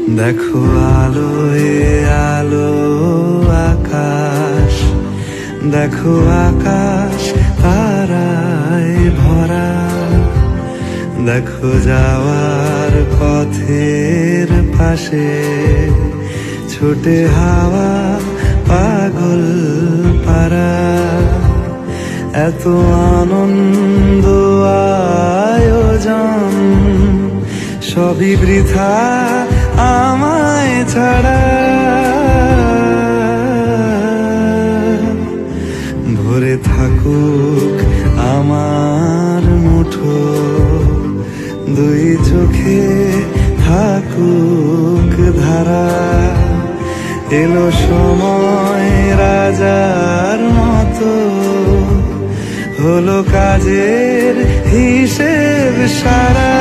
দেখো আলোয় আলো আকাশ, দেখো আকাশ তারায় ভরা, দেখো যাওয়ার পথের পাশে ছোটে হাওয়া পাগল পারা। এত আনন্দ আয়োজন সবই বৃথা আমায় ছাড়া। ভরে থাকুক আমার মুঠো, দুই চোখে থাকুক ধারা। এলো সময় রাজার মতো, হলো কাজের হিসেব সারা।